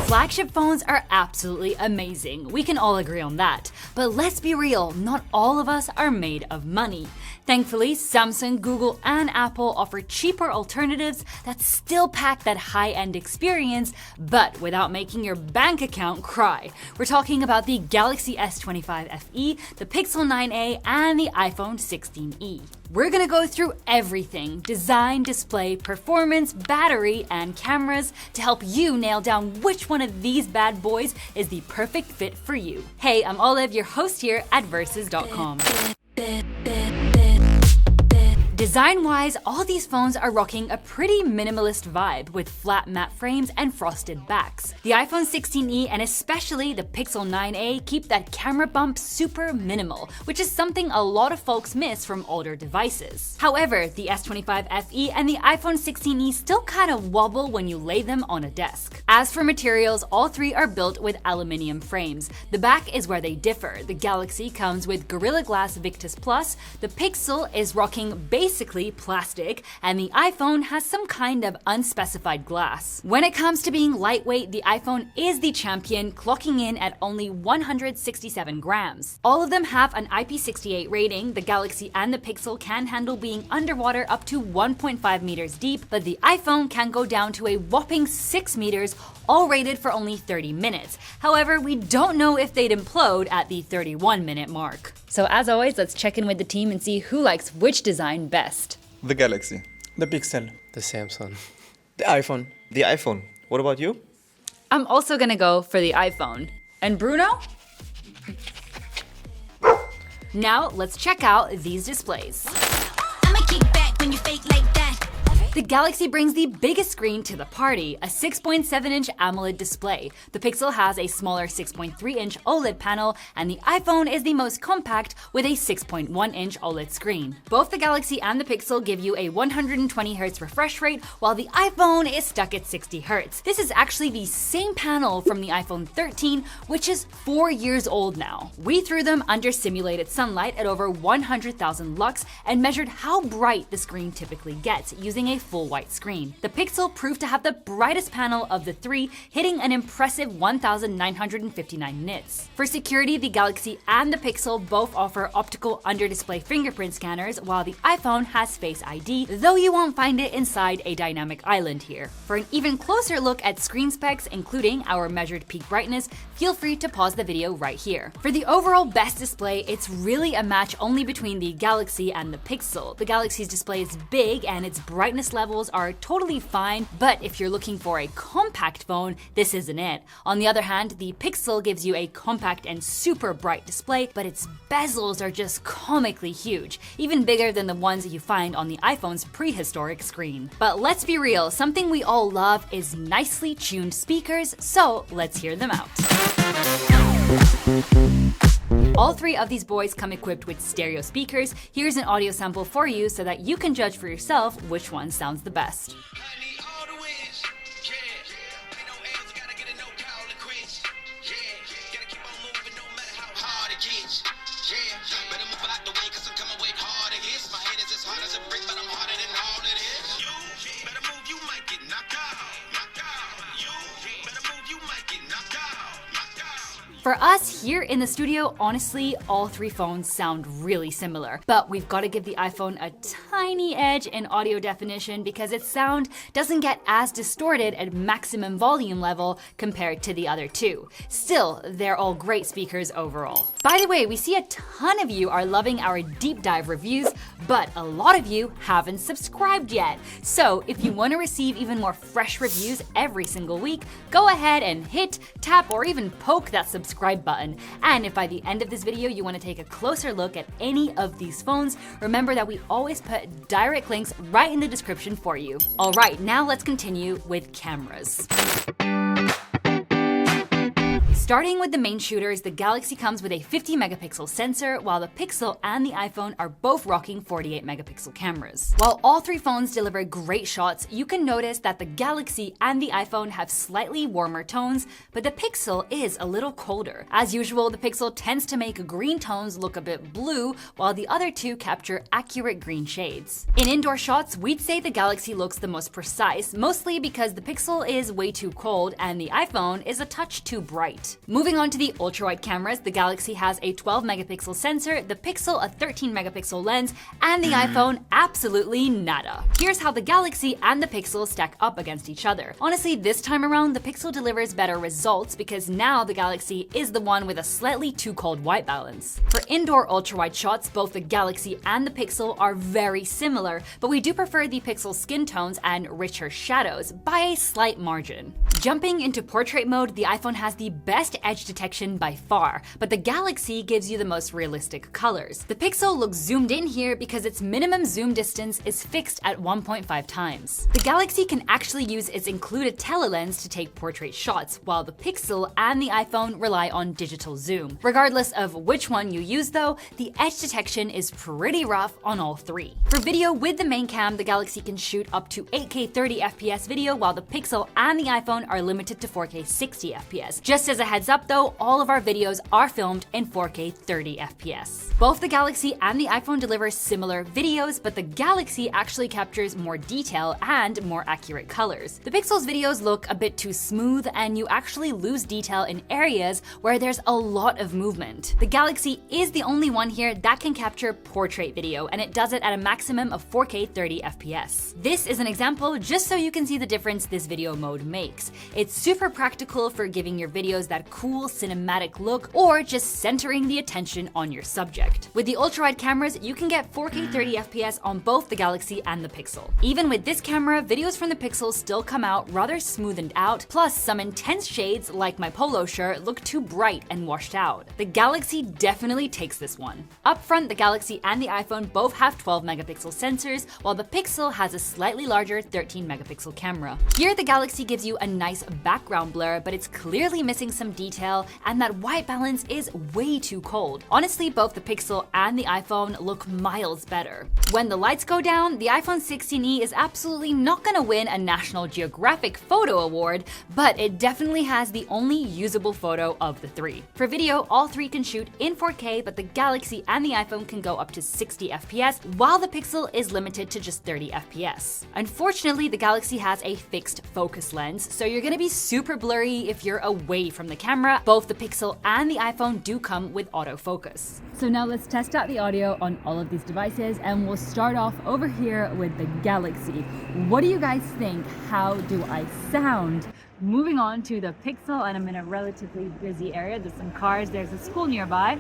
Flagship phones are absolutely amazing. We can all agree on that. But let's be real, not all of us are made of money. Thankfully, Samsung, Google, and Apple offer cheaper alternatives that still pack that high-end experience, but without making your bank account cry. We're talking about the Galaxy S25 FE, the Pixel 9a, and the iPhone 16e. We're gonna go through everything: design, display, performance, battery, and cameras to help you nail down which one of these bad boys is the perfect fit for you. Hey, I'm Olive, your host here at Versus.com. Design-wise, all these phones are rocking a pretty minimalist vibe with flat matte frames and frosted backs. The iPhone 16e and especially the Pixel 9a keep that camera bump super minimal, which is something a lot of folks miss from older devices. However, the S25 FE and the iPhone 16e still kind of wobble when you lay them on a desk. As for materials, all three are built with aluminium frames. The back is where they differ. The Galaxy comes with Gorilla Glass Victus Plus, the Pixel is rocking basically plastic, and the iPhone has some kind of unspecified glass. When it comes to being lightweight, the iPhone is the champion, clocking in at only 167 grams. All of them have an IP68 rating. The Galaxy and the Pixel can handle being underwater up to 1.5 meters deep, but the iPhone can go down to a whopping 6 meters, all rated for only 30 minutes. However, we don't know if they'd implode at the 31-minute mark. So as always, let's check in with the team and see who likes which design best. The Galaxy. The Pixel. The Samsung. The iPhone. The iPhone. What about you? I'm also gonna go for the iPhone. And Bruno? Now let's check out these displays. I'ma kick back when you fake like that. The Galaxy brings the biggest screen to the party, a 6.7-inch AMOLED display. The Pixel has a smaller 6.3-inch OLED panel, and the iPhone is the most compact with a 6.1-inch OLED screen. Both the Galaxy and the Pixel give you a 120Hz refresh rate, while the iPhone is stuck at 60Hz. This is actually the same panel from the iPhone 13, which is 4 years old now. We threw them under simulated sunlight at over 100,000 lux and measured how bright the screen typically gets using a full white screen. The Pixel proved to have the brightest panel of the three, hitting an impressive 1,959 nits. For security, the Galaxy and the Pixel both offer optical under-display fingerprint scanners, while the iPhone has Face ID, though you won't find it inside a dynamic island here. For an even closer look at screen specs, including our measured peak brightness, feel free to pause the video right here. For the overall best display, it's really a match only between the Galaxy and the Pixel. The Galaxy's display is big and its brightness levels are totally fine, but if you're looking for a compact phone, this isn't it. On the other hand, the Pixel gives you a compact and super bright display, but its bezels are just comically huge, even bigger than the ones that you find on the iPhone's prehistoric screen. But let's be real, something we all love is nicely tuned speakers, so let's hear them out. All three of these boys come equipped with stereo speakers. Here's an audio sample for you so that you can judge for yourself which one sounds the best. For us here in the studio, honestly, all three phones sound really similar, but we've got to give the iPhone a tiny edge in audio definition because its sound doesn't get as distorted at maximum volume level compared to the other two. Still, they're all great speakers overall. By the way, we see a ton of you are loving our deep dive reviews, but a lot of you haven't subscribed yet. So if you want to receive even more fresh reviews every single week, go ahead and hit, tap, or even poke that subscribe button. And if by the end of this video you want to take a closer look at any of these phones, remember that we always put direct links right in the description for you. Alright, now let's continue with cameras. Starting with the main shooters, the Galaxy comes with a 50 megapixel sensor, while the Pixel and the iPhone are both rocking 48 megapixel cameras. While all three phones deliver great shots, you can notice that the Galaxy and the iPhone have slightly warmer tones, but the Pixel is a little colder. As usual, the Pixel tends to make green tones look a bit blue, while the other two capture accurate green shades. In indoor shots, we'd say the Galaxy looks the most precise, mostly because the Pixel is way too cold and the iPhone is a touch too bright. Moving on to the ultra-wide cameras, the Galaxy has a 12 megapixel sensor, the Pixel a 13 megapixel lens, and the iPhone absolutely nada. Here's how the Galaxy and the Pixel stack up against each other. Honestly, this time around, the Pixel delivers better results because now the Galaxy is the one with a slightly too cold white balance. For indoor ultra-wide shots, both the Galaxy and the Pixel are very similar, but we do prefer the Pixel's skin tones and richer shadows by a slight margin. Jumping into portrait mode, the iPhone has the best edge detection by far, but the Galaxy gives you the most realistic colors. The Pixel looks zoomed in here because its minimum zoom distance is fixed at 1.5 times. The Galaxy can actually use its included telelens to take portrait shots, while the Pixel and the iPhone rely on digital zoom. Regardless of which one you use though, the edge detection is pretty rough on all three. For video with the main cam, the Galaxy can shoot up to 8K 30 FPS video, while the Pixel and the iPhone are limited to 4K 60 FPS. Just as a heads up though, all of our videos are filmed in 4K 30 FPS. Both the Galaxy and the iPhone deliver similar videos, but the Galaxy actually captures more detail and more accurate colors. The Pixel's videos look a bit too smooth, and you actually lose detail in areas where there's a lot of movement. The Galaxy is the only one here that can capture portrait video, and it does it at a maximum of 4K 30 FPS. This is an example just so you can see the difference this video mode makes. It's super practical for giving your videos that cool cinematic look or just centering the attention on your subject. With the ultra-wide cameras, you can get 4K 30 FPS on both the Galaxy and the Pixel. Even with this camera, videos from the Pixel still come out rather smoothened out, plus some intense shades like my polo shirt look too bright and washed out. The Galaxy definitely takes this one. Up front, the Galaxy and the iPhone both have 12 megapixel sensors, while the Pixel has a slightly larger 13 megapixel camera. Here, the Galaxy gives you a nice background blur, but it's clearly missing some detail, and that white balance is way too cold. Honestly, both the Pixel and the iPhone look miles better. When the lights go down, the iPhone 16e is absolutely not gonna win a National Geographic photo award, but it definitely has the only usable photo of the three. For video, all three can shoot in 4K, but the Galaxy and the iPhone can go up to 60 FPS, while the Pixel is limited to just 30 FPS. Unfortunately, the Galaxy has a fixed focus lens, so you're gonna be super blurry if you're away from the camera. Both the Pixel and the iPhone do come with autofocus. So now let's test out the audio on all of these devices, and we'll start off over here with the Galaxy. What do you guys think? How do I sound? Moving on to the Pixel, and I'm in a relatively busy area. There's some cars, there's a school nearby,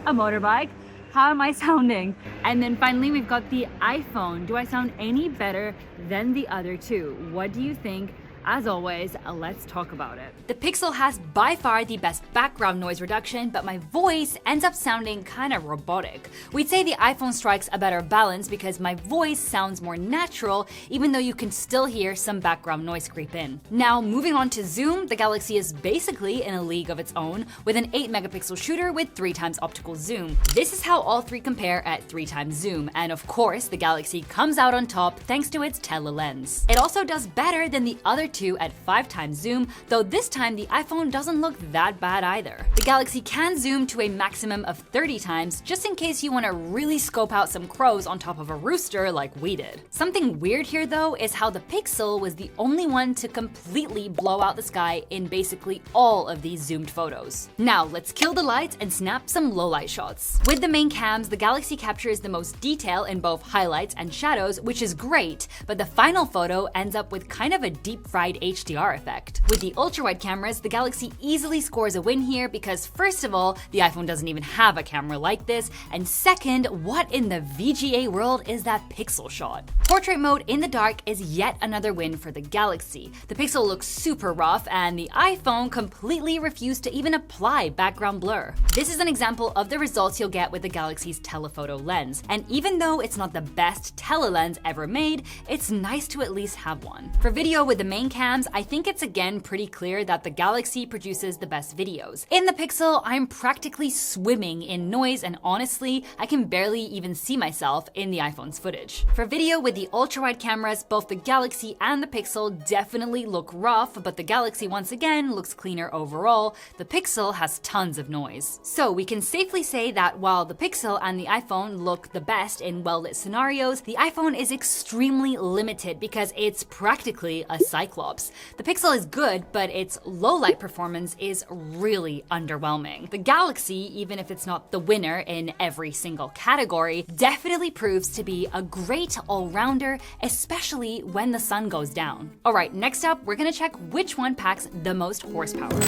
a motorbike. How am I sounding? And then finally, we've got the iPhone. Do I sound any better than the other two? What do you think? As always, let's talk about it. The Pixel has by far the best background noise reduction, but my voice ends up sounding kind of robotic. We'd say the iPhone strikes a better balance because my voice sounds more natural, even though you can still hear some background noise creep in. Now, moving on to zoom, the Galaxy is basically in a league of its own, with an 8 megapixel shooter with 3 times optical zoom. This is how all three compare at 3 times zoom, and of course, the Galaxy comes out on top thanks to its telelens. It also does better than the other two at 5 times zoom, though this time the iPhone doesn't look that bad either. The Galaxy can zoom to a maximum of 30 times, just in case you want to really scope out some crows on top of a rooster like we did. Something weird here though is how the Pixel was the only one to completely blow out the sky in basically all of these zoomed photos. Now let's kill the lights and snap some low light shots. With the main cams, the Galaxy captures the most detail in both highlights and shadows, which is great, but the final photo ends up with kind of a deep fried HDR effect. With the ultra-wide cameras, the Galaxy easily scores a win here because first of all, the iPhone doesn't even have a camera like this, and second, what in the VGA world is that Pixel shot? Portrait mode in the dark is yet another win for the Galaxy. The Pixel looks super rough, and the iPhone completely refused to even apply background blur. This is an example of the results you'll get with the Galaxy's telephoto lens, and even though it's not the best telelens ever made, it's nice to at least have one. For video with the main cams, I think it's again pretty clear that the Galaxy produces the best videos. In the Pixel, I'm practically swimming in noise, and honestly, I can barely even see myself in the iPhone's footage. For video with the ultra-wide cameras, both the Galaxy and the Pixel definitely look rough, but the Galaxy once again looks cleaner overall. The Pixel has tons of noise. So we can safely say that while the Pixel and the iPhone look the best in well-lit scenarios, the iPhone is extremely limited because it's practically a Cyclops. The Pixel is good, but its low-light performance is really underwhelming. The Galaxy, even if it's not the winner in every single category, definitely proves to be a great all-rounder, especially when the sun goes down. Alright, next up, we're gonna check which one packs the most horsepower.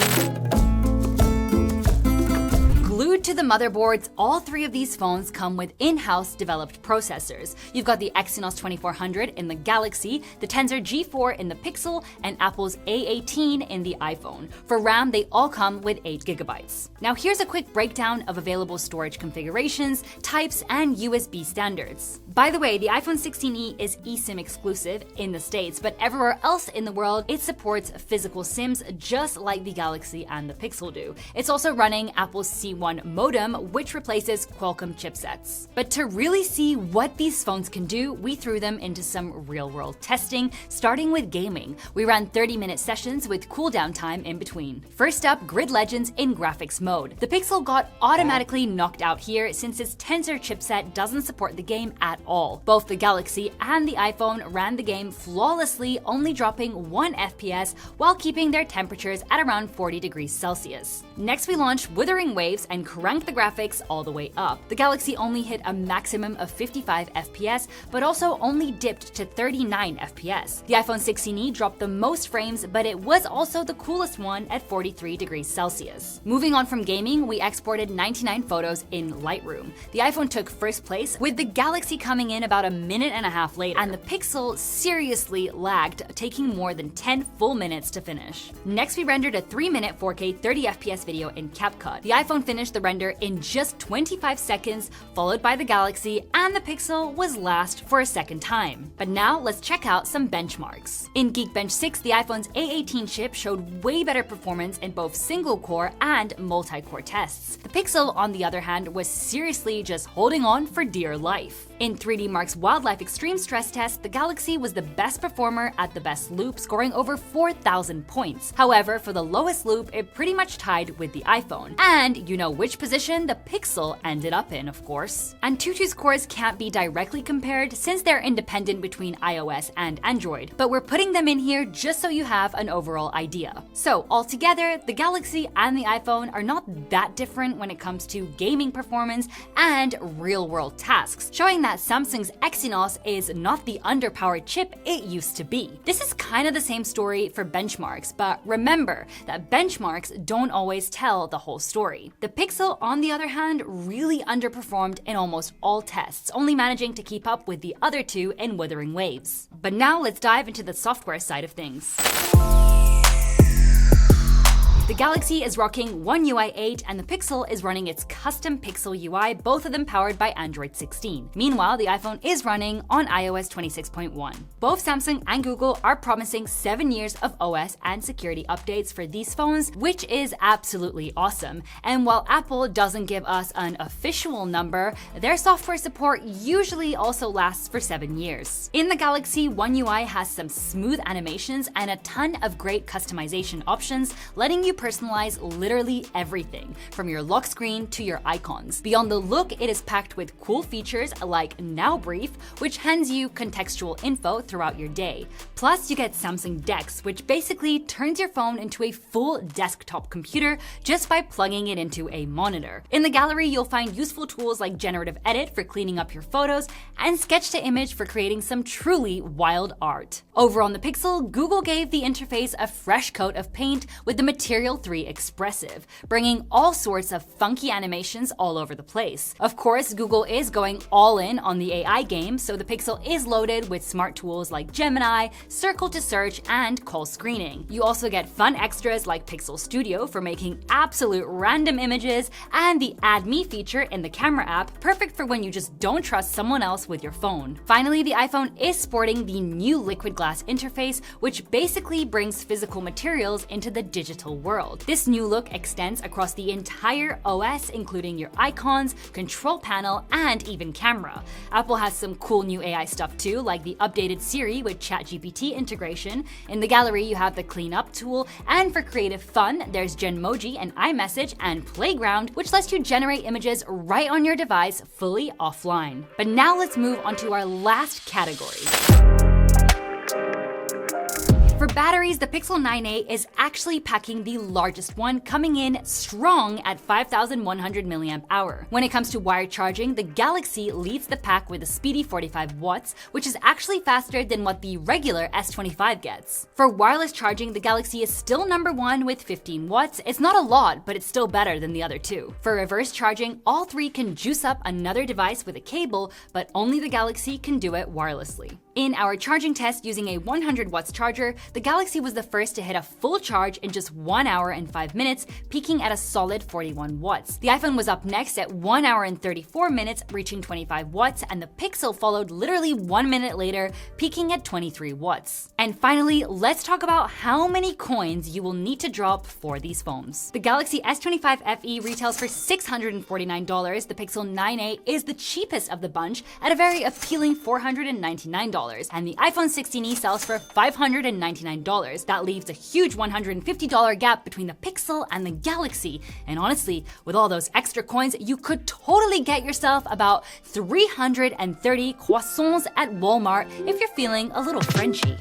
Glued to the motherboards, all three of these phones come with in-house developed processors. You've got the Exynos 2400 in the Galaxy, the Tensor G4 in the Pixel, and Apple's A18 in the iPhone. For RAM, they all come with 8GB. Now here's a quick breakdown of available storage configurations, types, and USB standards. By the way, the iPhone 16e is eSIM exclusive in the States, but everywhere else in the world, it supports physical SIMs just like the Galaxy and the Pixel do. It's also running Apple's C1 modem, which replaces Qualcomm chipsets. But to really see what these phones can do, we threw them into some real-world testing, starting with gaming. We ran 30-minute sessions with cooldown time in between. First up, Grid Legends in graphics mode. The Pixel got automatically knocked out here since its Tensor chipset doesn't support the game at all. Both the Galaxy and the iPhone ran the game flawlessly, only dropping 1 FPS while keeping their temperatures at around 40 degrees Celsius. Next, we launched Wuthering Waves and cranked the graphics all the way up. The Galaxy only hit a maximum of 55 FPS, but also only dipped to 39 FPS. The iPhone 16e dropped the most frames, but it was also the coolest one at 43 degrees Celsius. Moving on from gaming, we exported 99 photos in Lightroom. The iPhone took first place, with the Galaxy coming in about a minute and a half later, and the Pixel seriously lagged, taking more than 10 full minutes to finish. Next, we rendered a 3-minute 4K 30 FPS video in CapCut. The iPhone finished the render in just 25 seconds, followed by the Galaxy, and the Pixel was last for a second time. But now let's check out some benchmarks. In Geekbench 6, the iPhone's A18 chip showed way better performance in both single-core and multi-core tests. The Pixel, on the other hand, was seriously just holding on for dear life. In 3D Mark's Wildlife Extreme stress test, the Galaxy was the best performer at the best loop, scoring over 4,000 points. However, for the lowest loop, it pretty much tied with the iPhone. And you know which position the Pixel ended up in, of course. And Tutu's scores can't be directly compared since they're independent between iOS and Android, but we're putting them in here just so you have an overall idea. So altogether, the Galaxy and the iPhone are not that different when it comes to gaming performance and real-world tasks, showing that Samsung's Exynos is not the underpowered chip it used to be. This is kind of the same story for benchmarks, but remember that benchmarks don't always tell the whole story. The Pixel, on the other hand, really underperformed in almost all tests, only managing to keep up with the other two in Wuthering Waves. But now let's dive into the software side of things. The Galaxy is rocking One UI 8 and the Pixel is running its custom Pixel UI, both of them powered by Android 16. Meanwhile, the iPhone is running on iOS 26.1. Both Samsung and Google are promising 7 years of OS and security updates for these phones, which is absolutely awesome. And while Apple doesn't give us an official number, their software support usually also lasts for 7 years. In the Galaxy, One UI has some smooth animations and a ton of great customization options, letting you personalize literally everything, from your lock screen to your icons. Beyond the look, it is packed with cool features like Now Brief, which hands you contextual info throughout your day. Plus, you get Samsung DeX, which basically turns your phone into a full desktop computer just by plugging it into a monitor. In the gallery, you'll find useful tools like Generative Edit for cleaning up your photos and Sketch to Image for creating some truly wild art. Over on the Pixel, Google gave the interface a fresh coat of paint with the material 3 expressive, bringing all sorts of funky animations all over the place. Of course, Google is going all in on the AI game, so the Pixel is loaded with smart tools like Gemini, Circle to search, and call screening. You also get fun extras like Pixel Studio for making absolute random images, and the Add Me feature in the camera app, perfect for when you just don't trust someone else with your phone. Finally, the iPhone is sporting the new liquid glass interface, which basically brings physical materials into the digital world. This new look extends across the entire OS, including your icons, control panel, and even camera. Apple has some cool new AI stuff too, like the updated Siri with ChatGPT integration. In the gallery, you have the cleanup tool, and for creative fun, there's Genmoji and iMessage and Playground, which lets you generate images right on your device fully offline. But now let's move on to our last category. For batteries, the Pixel 9a is actually packing the largest one, coming in strong at 5,100 mAh. When it comes to wired charging, the Galaxy leads the pack with a speedy 45 watts, which is actually faster than what the regular S25 gets. For wireless charging, the Galaxy is still number 1 with 15 watts. It's not a lot, but it's still better than the other two. For reverse charging, all three can juice up another device with a cable, but only the Galaxy can do it wirelessly. In our charging test using a 100 watts charger, the Galaxy was the first to hit a full charge in just 1 hour and 5 minutes, peaking at a solid 41 watts. The iPhone was up next at 1 hour and 34 minutes, reaching 25 watts, and the Pixel followed literally 1 minute later, peaking at 23 watts. And finally, let's talk about how many coins you will need to drop for these phones. The Galaxy S25 FE retails for $649. The Pixel 9a is the cheapest of the bunch at a very appealing $499. And the iPhone 16e sells for $599. That leaves a huge $150 gap between the Pixel and the Galaxy. And honestly, with all those extra coins, you could totally get yourself about 330 croissants at Walmart if you're feeling a little Frenchy.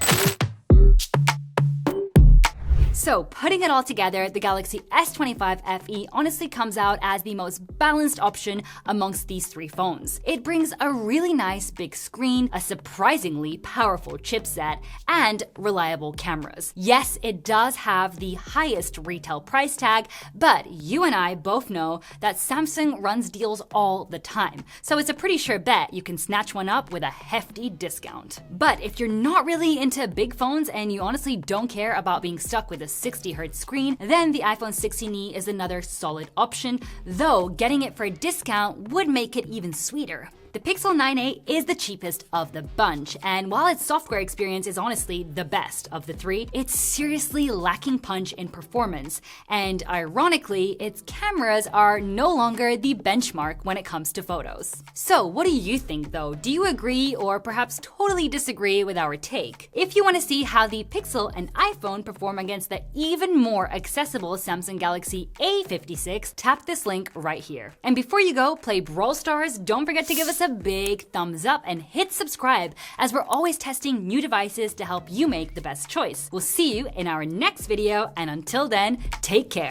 So, putting it all together, the Galaxy S25 FE honestly comes out as the most balanced option amongst these three phones. It brings a really nice big screen, a surprisingly powerful chipset, and reliable cameras. Yes, it does have the highest retail price tag, but you and I both know that Samsung runs deals all the time, so it's a pretty sure bet you can snatch one up with a hefty discount. But if you're not really into big phones and you honestly don't care about being stuck with a 60Hz screen, then the iPhone 16e is another solid option, though getting it for a discount would make it even sweeter. The Pixel 9a is the cheapest of the bunch, and while its software experience is honestly the best of the three, it's seriously lacking punch in performance, and ironically, its cameras are no longer the benchmark when it comes to photos. So what do you think though? Do you agree or perhaps totally disagree with our take? If you want to see how the Pixel and iPhone perform against the even more accessible Samsung Galaxy A56, tap this link right here. And before you go play Brawl Stars, don't forget to give us a big thumbs up and hit subscribe, as we're always testing new devices to help you make the best choice. We'll see you in our next video, and until then, take care.